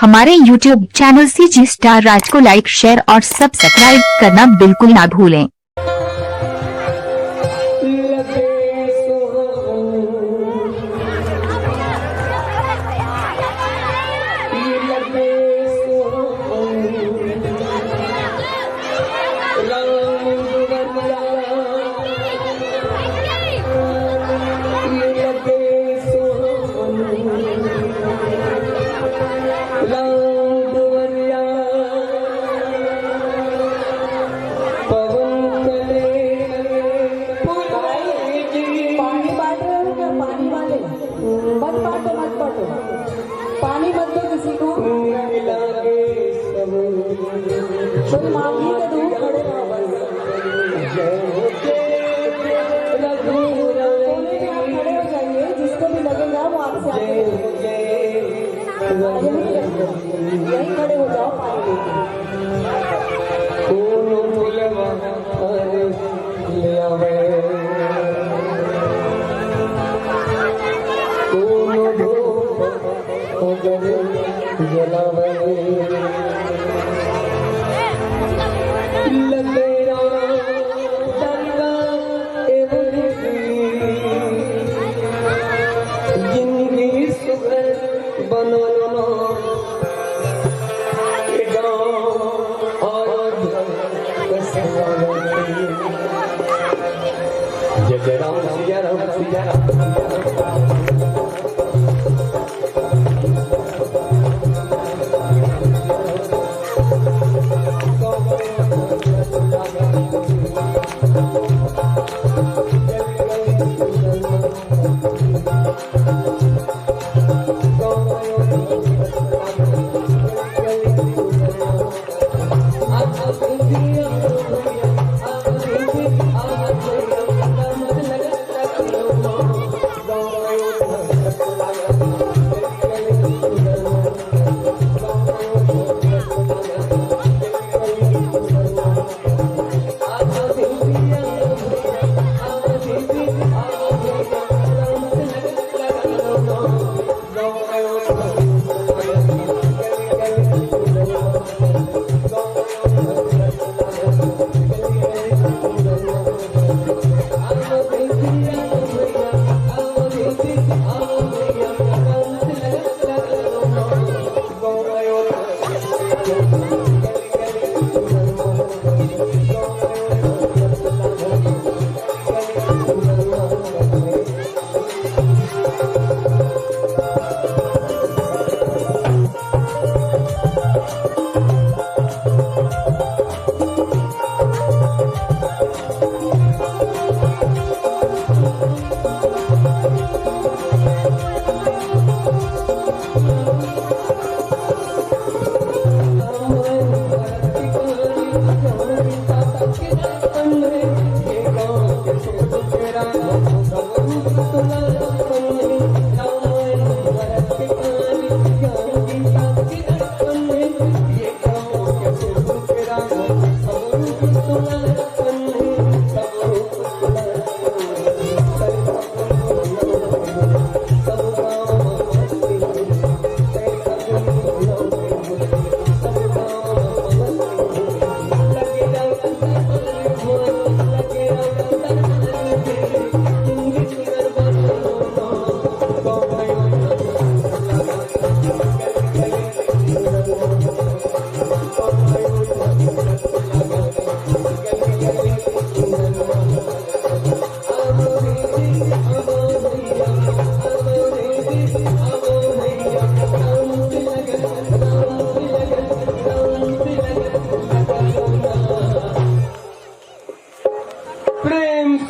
हमारे YouTube channel CG star राज को like, share और सब्सक्राइब करना बिल्कुल ना भूलें। पानी मत दो किसी को, कोई मांगी तो दूर खड़े खड़े हो जाइए, जिसको भी लगेगा वो आपसे आगे यही खड़े हो जाओ पानी जय राम सिया राम सिया राम।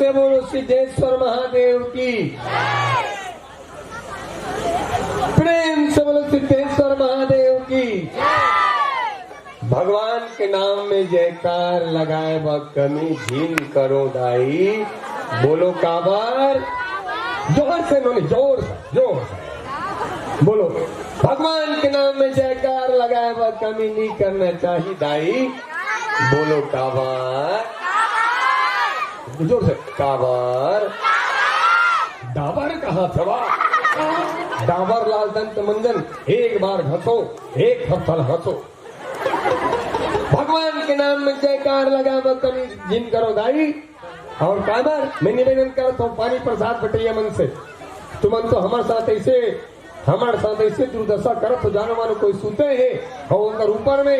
बोलो सिद्धेश्वर महादेव की, प्रेम से बोलो सिद्धेश्वर महादेव की। भगवान के नाम में जयकार लगाए व कमी झील करो दाई। बोलो काबर, जोर से बोलो, जोर से बोलो। भगवान के नाम में जयकार लगाए व कमी नहीं करना चाहिए दाई। बोलो काबर, जोर से काबर। डाबर कहाँ था? डाबर लाल दंत मंजन एक बार घसो, एक हफ्ता हंसो। भगवान के नाम में जयकार लगा कमी जिन करो दाई। और काबर मैं निवेदन करता हूँ पानी प्रसाद बटैया मन से तुमन तो हमारे साथ ऐसे दुर्दशा करत हो जानो मानो कोई सुते है और ऊपर में